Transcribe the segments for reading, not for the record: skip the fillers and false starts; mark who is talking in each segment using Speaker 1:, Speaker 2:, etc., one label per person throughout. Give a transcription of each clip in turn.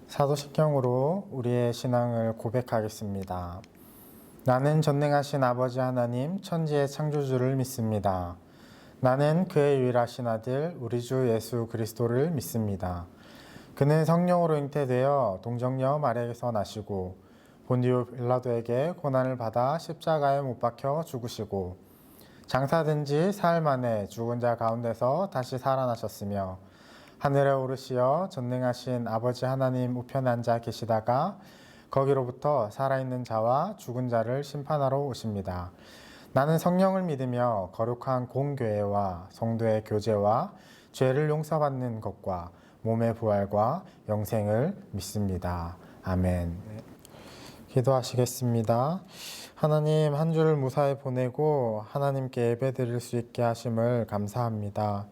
Speaker 1: 사도신경으로 우리의 신앙을 고백하겠습니다. 나는 전능하신 아버지 하나님 천지의 창조주를 믿습니다. 나는 그의 유일하신 아들 우리 주 예수 그리스도를 믿습니다. 그는 성령으로 잉태되어 동정녀 마리아에게서 나시고 본디오 빌라도에게 고난을 받아 십자가에 못 박혀 죽으시고 장사된 지 사흘 만에 죽은 자 가운데서 다시 살아나셨으며 하늘에 오르시어 전능하신 아버지 하나님 우편에 앉아 계시다가 거기로부터 살아있는 자와 죽은 자를 심판하러 오십니다. 나는 성령을 믿으며 거룩한 공교회와 성도의 교제와 죄를 용서받는 것과 몸의 부활과 영생을 믿습니다. 아멘. 기도하시겠습니다. 하나님, 한 주를 무사히 보내고 하나님께 예배드릴 수 있게 하심을 감사합니다.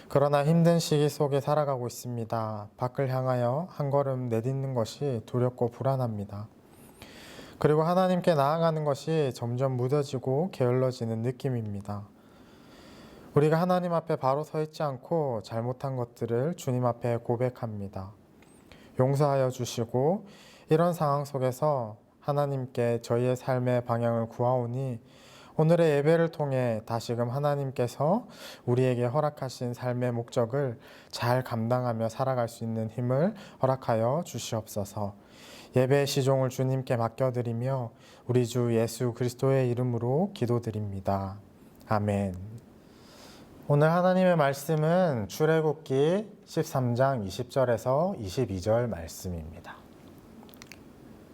Speaker 1: 그러나 힘든 시기 속에 살아가고 있습니다. 밖을 향하여 한 걸음 내딛는 것이 두렵고 불안합니다. 그리고 하나님께 나아가는 것이 점점 무뎌지고 게을러지는 느낌입니다. 우리가 하나님 앞에 바로 서 있지 않고 잘못한 것들을 주님 앞에 고백합니다. 용서하여 주시고 이런 상황 속에서 하나님께 저희의 삶의 방향을 구하오니 오늘의 예배를 통해 다시금 하나님께서 우리에게 허락하신 삶의 목적을 잘 감당하며 살아갈 수 있는 힘을 허락하여 주시옵소서. 예배의 시종을 주님께 맡겨드리며 우리 주 예수 그리스도의 이름으로 기도드립니다. 아멘. 오늘 하나님의 말씀은 출애굽기 13장 20절에서 22절 말씀입니다.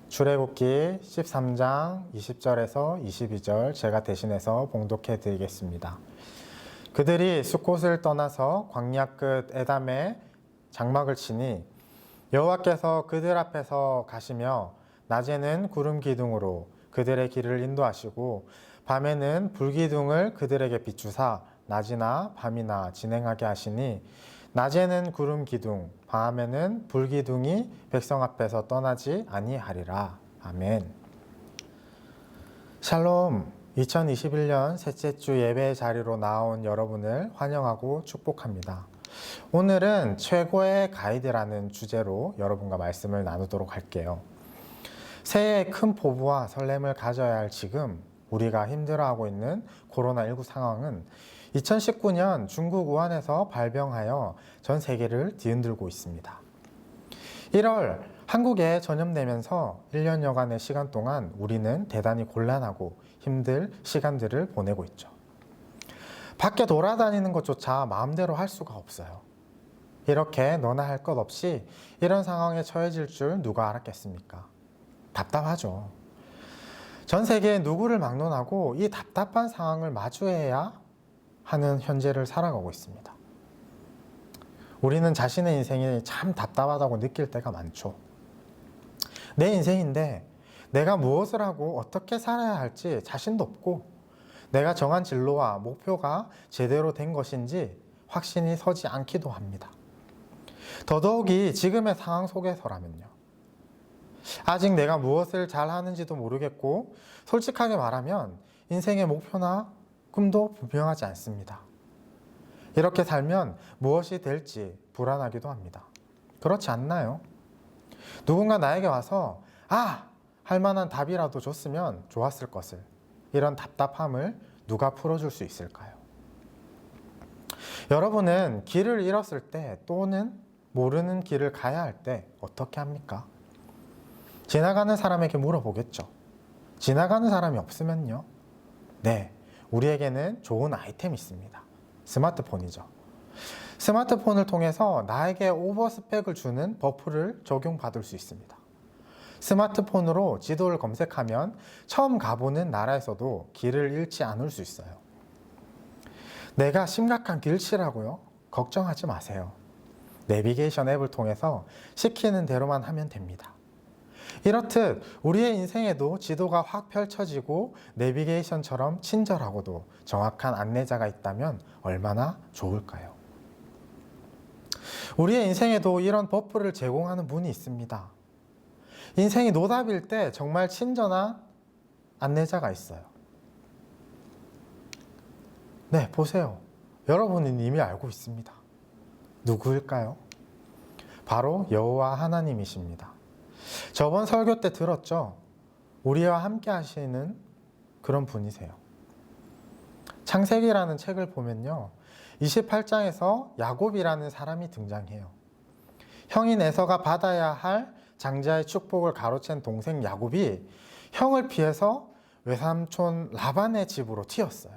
Speaker 1: 출애굽기 13장 20절에서 22절 제가 대신해서 봉독해 드리겠습니다. 그들이 숫곳을 떠나서 광야 끝 에담에 장막을 치니 여호와께서 그들 앞에서 가시며 낮에는 구름 기둥으로 그들의 길을 인도하시고 밤에는 불기둥을 그들에게 비추사 낮이나 밤이나 진행하게 하시니 낮에는 구름 기둥, 밤에는 불기둥이 백성 앞에서 떠나지 아니하리라. 아멘. 샬롬. 2021년 셋째 주 예배 자리로 나온 여러분을 환영하고 축복합니다. 오늘은 최고의 가이드라는 주제로 여러분과 말씀을 나누도록 할게요. 새해의 큰 포부와 설렘을 가져야 할 지금 우리가 힘들어하고 있는 코로나19 상황은 2019년 중국 우한에서 발병하여 전 세계를 뒤흔들고 있습니다. 1월 한국에 전염되면서 1년여간의 시간 동안 우리는 대단히 곤란하고 힘들 시간들을 보내고 있죠. 밖에 돌아다니는 것조차 마음대로 할 수가 없어요. 이렇게 너나 할 것 없이 이런 상황에 처해질 줄 누가 알았겠습니까? 답답하죠. 전 세계에 누구를 막론하고 이 답답한 상황을 마주해야 하는 현재를 살아가고 있습니다. 우리는 자신의 인생이 참 답답하다고 느낄 때가 많죠. 내 인생인데 내가 무엇을 하고 어떻게 살아야 할지 자신도 없고 내가 정한 진로와 목표가 제대로 된 것인지 확신이 서지 않기도 합니다. 더더욱이 지금의 상황 속에서라면요. 아직 내가 무엇을 잘 하는지도 모르겠고 솔직하게 말하면 인생의 목표나 꿈도 분명하지 않습니다. 이렇게 살면 무엇이 될지 불안하기도 합니다. 그렇지 않나요? 누군가 나에게 와서 할 만한 답이라도 줬으면 좋았을 것을 이런 답답함을 누가 풀어줄 수 있을까요? 여러분은 길을 잃었을 때 또는 모르는 길을 가야 할 때 어떻게 합니까? 지나가는 사람에게 물어보겠죠. 지나가는 사람이 없으면요. 네, 우리에게는 좋은 아이템이 있습니다. 스마트폰이죠. 스마트폰을 통해서 나에게 오버스펙을 주는 버프를 적용받을 수 있습니다. 스마트폰으로 지도를 검색하면 처음 가보는 나라에서도 길을 잃지 않을 수 있어요. 내가 심각한 길치라고요? 걱정하지 마세요. 내비게이션 앱을 통해서 시키는 대로만 하면 됩니다. 이렇듯 우리의 인생에도 지도가 확 펼쳐지고 내비게이션처럼 친절하고도 정확한 안내자가 있다면 얼마나 좋을까요? 우리의 인생에도 이런 버프를 제공하는 분이 있습니다. 인생이 노답일 때 정말 친절한 안내자가 있어요. 네, 보세요. 여러분은 이미 알고 있습니다. 누구일까요? 바로 여호와 하나님이십니다. 저번 설교 때 들었죠? 우리와 함께 하시는 그런 분이세요. 창세기라는 책을 보면요, 28장에서 야곱이라는 사람이 등장해요. 형인 에서가 받아야 할 장자의 축복을 가로챈 동생 야곱이 형을 피해서 외삼촌 라반의 집으로 튀었어요.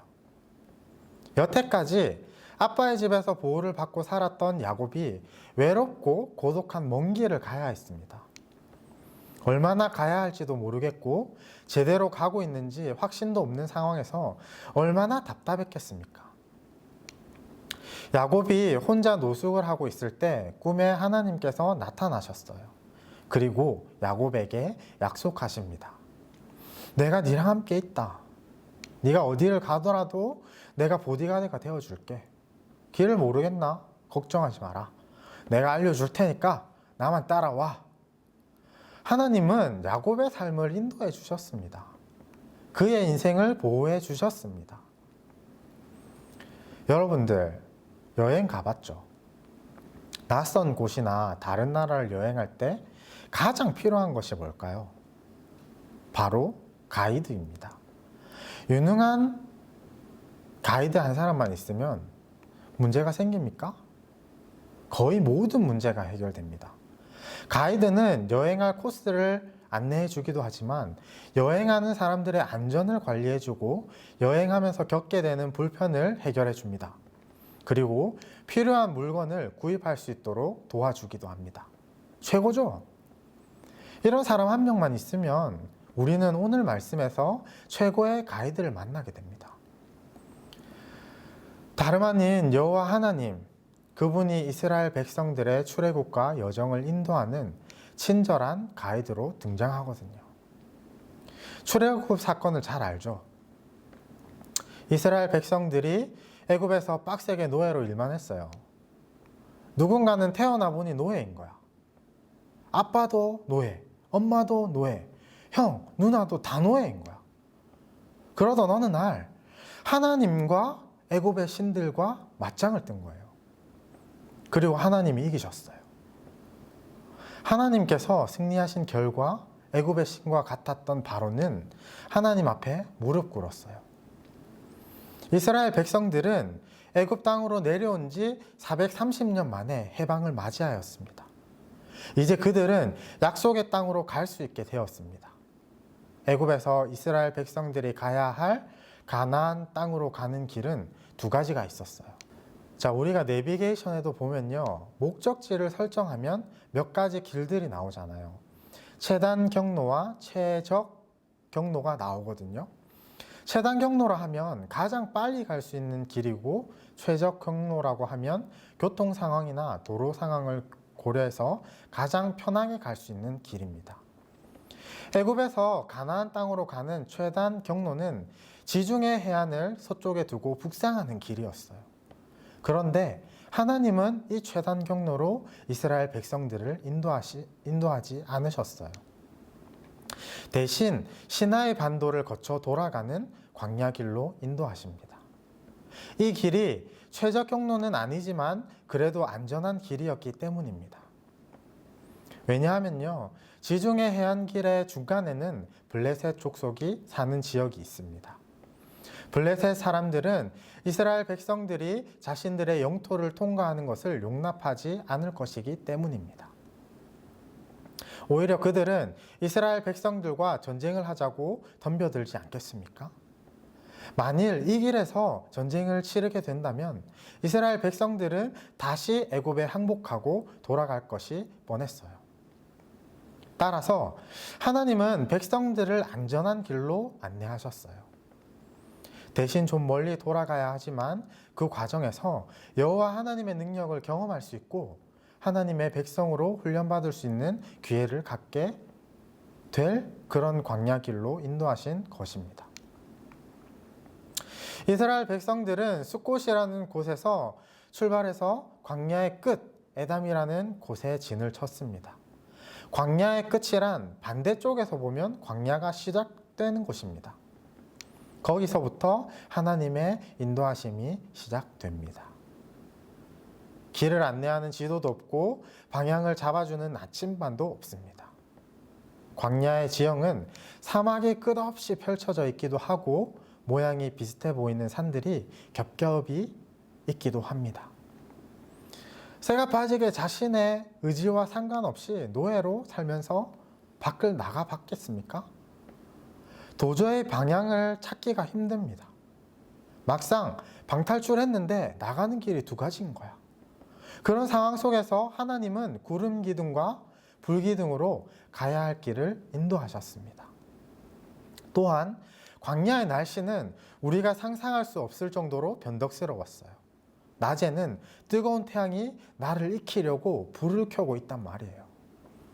Speaker 1: 여태까지 아빠의 집에서 보호를 받고 살았던 야곱이 외롭고 고독한 먼 길을 가야 했습니다. 얼마나 가야 할지도 모르겠고 제대로 가고 있는지 확신도 없는 상황에서 얼마나 답답했겠습니까? 야곱이 혼자 노숙을 하고 있을 때 꿈에 하나님께서 나타나셨어요. 그리고 야곱에게 약속하십니다. 내가 네랑 함께 있다. 네가 어디를 가더라도 내가 보디가드가 되어줄게. 길을 모르겠나? 걱정하지 마라. 내가 알려줄 테니까 나만 따라와. 하나님은 야곱의 삶을 인도해 주셨습니다. 그의 인생을 보호해 주셨습니다. 여러분들, 여행 가봤죠? 낯선 곳이나 다른 나라를 여행할 때 가장 필요한 것이 뭘까요? 바로 가이드입니다. 유능한 가이드 한 사람만 있으면 문제가 생깁니까? 거의 모든 문제가 해결됩니다. 가이드는 여행할 코스를 안내해 주기도 하지만 여행하는 사람들의 안전을 관리해 주고 여행하면서 겪게 되는 불편을 해결해 줍니다. 그리고 필요한 물건을 구입할 수 있도록 도와주기도 합니다. 최고죠? 이런 사람 한 명만 있으면 우리는 오늘 말씀에서 최고의 가이드를 만나게 됩니다. 다름 아닌 여호와 하나님, 그분이 이스라엘 백성들의 출애굽과 여정을 인도하는 친절한 가이드로 등장하거든요. 출애굽 사건을 잘 알죠? 이스라엘 백성들이 애굽에서 빡세게 노예로 일만 했어요. 누군가는 태어나 보니 노예인 거야. 아빠도 노예, 엄마도 노예, 형, 누나도 다 노예인 거야. 그러던 어느 날 하나님과 애굽의 신들과 맞짱을 뜬 거예요. 그리고 하나님이 이기셨어요. 하나님께서 승리하신 결과 애굽의 신과 같았던 바로는 하나님 앞에 무릎 꿇었어요. 이스라엘 백성들은 애굽 땅으로 내려온 지 430년 만에 해방을 맞이하였습니다. 이제 그들은 약속의 땅으로 갈 수 있게 되었습니다. 애굽에서 이스라엘 백성들이 가야 할 가나안 땅으로 가는 길은 두 가지가 있었어요. 자, 우리가 내비게이션에도 보면요, 목적지를 설정하면 몇 가지 길들이 나오잖아요. 최단 경로와 최적 경로가 나오거든요. 최단 경로라 하면 가장 빨리 갈 수 있는 길이고, 최적 경로라고 하면 교통 상황이나 도로 상황을 고려해서 가장 편하게 갈 수 있는 길입니다. 애굽에서 가나안 땅으로 가는 최단 경로는 지중해 해안을 서쪽에 두고 북상하는 길이었어요. 그런데 하나님은 이 최단 경로로 이스라엘 백성들을 인도하지 않으셨어요. 대신 시나이 반도를 거쳐 돌아가는 광야길로 인도하십니다. 이 길이 최적 경로는 아니지만 그래도 안전한 길이었기 때문입니다. 왜냐하면요, 지중해 해안길의 중간에는 블레셋 족속이 사는 지역이 있습니다. 블레셋 사람들은 이스라엘 백성들이 자신들의 영토를 통과하는 것을 용납하지 않을 것이기 때문입니다. 오히려 그들은 이스라엘 백성들과 전쟁을 하자고 덤벼들지 않겠습니까? 만일 이 길에서 전쟁을 치르게 된다면 이스라엘 백성들은 다시 애굽에 항복하고 돌아갈 것이 뻔했어요. 따라서 하나님은 백성들을 안전한 길로 안내하셨어요. 대신 좀 멀리 돌아가야 하지만 그 과정에서 여호와 하나님의 능력을 경험할 수 있고 하나님의 백성으로 훈련받을 수 있는 기회를 갖게 될 그런 광야길로 인도하신 것입니다. 이스라엘 백성들은 숫곳이라는 곳에서 출발해서 광야의 끝 에담이라는 곳에 진을 쳤습니다. 광야의 끝이란 반대쪽에서 보면 광야가 시작되는 곳입니다. 거기서부터 하나님의 인도하심이 시작됩니다. 길을 안내하는 지도도 없고 방향을 잡아주는 나침반도 없습니다. 광야의 지형은 사막이 끝없이 펼쳐져 있기도 하고 모양이 비슷해 보이는 산들이 겹겹이 있기도 합니다. 새가 빠지게 자신의 의지와 상관없이 노예로 살면서 밖을 나가 봤겠습니까? 도저히 방향을 찾기가 힘듭니다. 막상 방탈출했는데 나가는 길이 두 가지인 거야. 그런 상황 속에서 하나님은 구름 기둥과 불 기둥으로 가야 할 길을 인도하셨습니다. 또한 광야의 날씨는 우리가 상상할 수 없을 정도로 변덕스러웠어요. 낮에는 뜨거운 태양이 나를 익히려고 불을 켜고 있단 말이에요.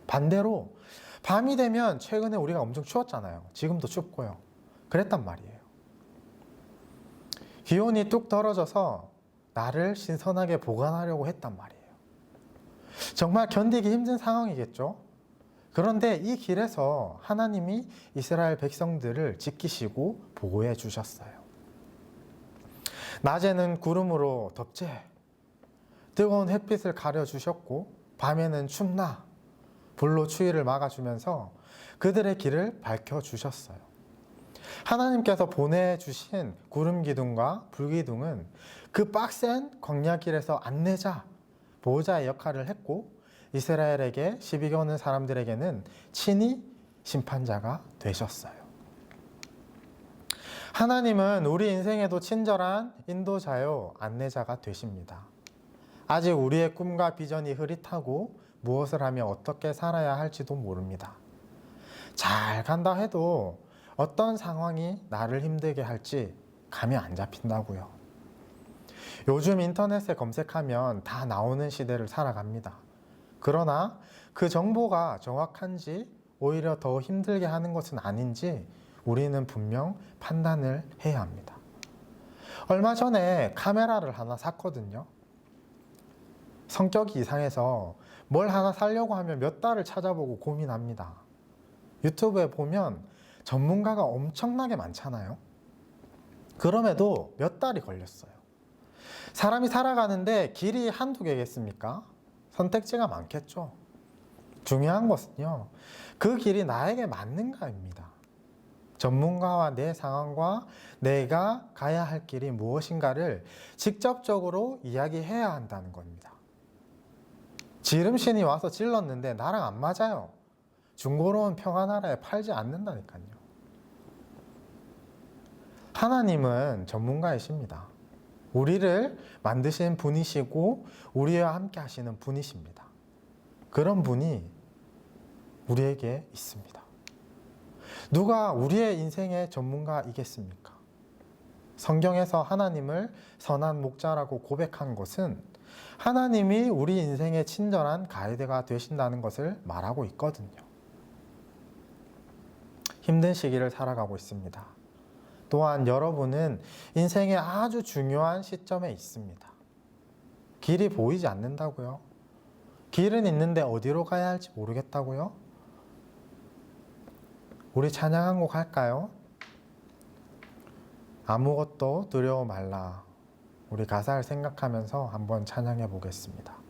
Speaker 1: 반대로 밤이 되면 최근에 우리가 엄청 추웠잖아요. 지금도 춥고요. 그랬단 말이에요. 기온이 뚝 떨어져서 나를 신선하게 보관하려고 했단 말이에요. 정말 견디기 힘든 상황이겠죠? 그런데 이 길에서 하나님이 이스라엘 백성들을 지키시고 보호해 주셨어요. 낮에는 구름으로 덥제, 뜨거운 햇빛을 가려주셨고 밤에는 춥나, 불로 추위를 막아주면서 그들의 길을 밝혀주셨어요. 하나님께서 보내주신 구름 기둥과 불 기둥은 그 빡센 광야길에서 안내자, 보호자의 역할을 했고 이스라엘에게 시비 거는 사람들에게는 친히 심판자가 되셨어요. 하나님은 우리 인생에도 친절한 인도자요 안내자가 되십니다. 아직 우리의 꿈과 비전이 흐릿하고 무엇을 하며 어떻게 살아야 할지도 모릅니다. 잘 간다 해도 어떤 상황이 나를 힘들게 할지 감이 안 잡힌다고요. 요즘 인터넷에 검색하면 다 나오는 시대를 살아갑니다. 그러나 그 정보가 정확한지 오히려 더 힘들게 하는 것은 아닌지 우리는 분명 판단을 해야 합니다. 얼마 전에 카메라를 하나 샀거든요. 성격이 이상해서 뭘 하나 사려고 하면 몇 달을 찾아보고 고민합니다. 유튜브에 보면 전문가가 엄청나게 많잖아요. 그럼에도 몇 달이 걸렸어요. 사람이 살아가는데 길이 한두 개겠습니까? 선택지가 많겠죠. 중요한 것은요, 그 길이 나에게 맞는가입니다. 전문가와 내 상황과 내가 가야 할 길이 무엇인가를 직접적으로 이야기해야 한다는 겁니다. 지름신이 와서 질렀는데 나랑 안 맞아요. 중고로운 평화나라에 팔지 않는다니까요. 하나님은 전문가이십니다. 우리를 만드신 분이시고 우리와 함께 하시는 분이십니다. 그런 분이 우리에게 있습니다. 누가 우리의 인생의 전문가이겠습니까? 성경에서 하나님을 선한 목자라고 고백한 것은 하나님이 우리 인생의 친절한 가이드가 되신다는 것을 말하고 있거든요. 힘든 시기를 살아가고 있습니다. 또한 여러분은 인생의 아주 중요한 시점에 있습니다. 길이 보이지 않는다고요? 길은 있는데 어디로 가야 할지 모르겠다고요? 우리 찬양 한 곡 할까요? 아무것도 두려워 말라. 우리 가사를 생각하면서 한번 찬양해 보겠습니다.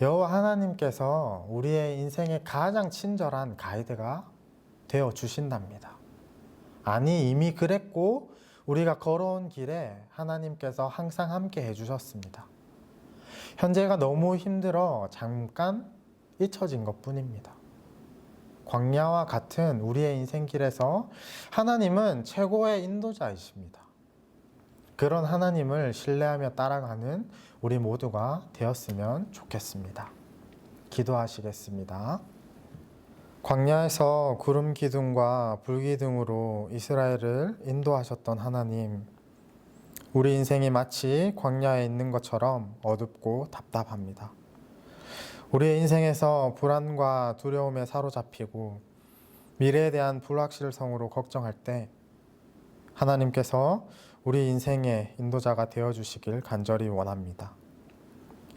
Speaker 1: 여호와 하나님께서 우리의 인생에 가장 친절한 가이드가 되어 주신답니다. 아니, 이미 그랬고 우리가 걸어온 길에 하나님께서 항상 함께 해주셨습니다. 현재가 너무 힘들어 잠깐 잊혀진 것뿐입니다. 광야와 같은 우리의 인생길에서 하나님은 최고의 인도자이십니다. 그런 하나님을 신뢰하며 따라가는 우리 모두가 되었으면 좋겠습니다. 기도하시겠습니다. 광야에서 구름 기둥과 불 기둥으로 이스라엘을 인도하셨던 하나님, 우리 인생이 마치 광야에 있는 것처럼 어둡고 답답합니다. 우리의 인생에서 불안과 두려움에 사로잡히고 미래에 대한 불확실성으로 걱정할 때 하나님께서 우리 인생의 인도자가 되어주시길 간절히 원합니다.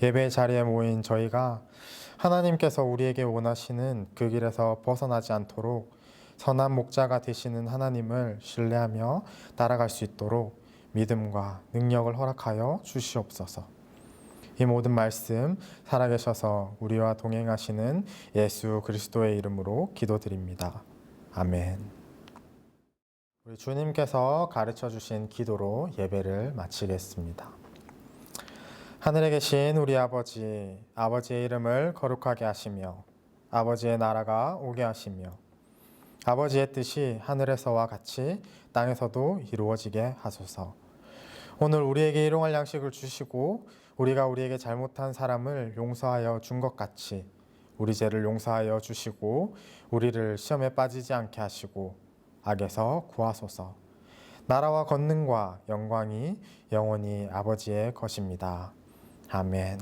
Speaker 1: 예배 자리에 모인 저희가 하나님께서 우리에게 원하시는 그 길에서 벗어나지 않도록 선한 목자가 되시는 하나님을 신뢰하며 따라갈 수 있도록 믿음과 능력을 허락하여 주시옵소서. 이 모든 말씀 살아계셔서 우리와 동행하시는 예수 그리스도의 이름으로 기도드립니다. 아멘. 우리 주님께서 가르쳐 주신 기도로 예배를 마치겠습니다. 하늘에 계신 우리 아버지, 아버지의 이름을 거룩하게 하시며 아버지의 나라가 오게 하시며 아버지의 뜻이 하늘에서와 같이 땅에서도 이루어지게 하소서. 오늘 우리에게 일용할 양식을 주시고 우리가 우리에게 잘못한 사람을 용서하여 준 것 같이 우리 죄를 용서하여 주시고 우리를 시험에 빠지지 않게 하시고 악에서 구하소서. 나라와 권능과 영광이 영원히 아버지의 것입니다. 아멘.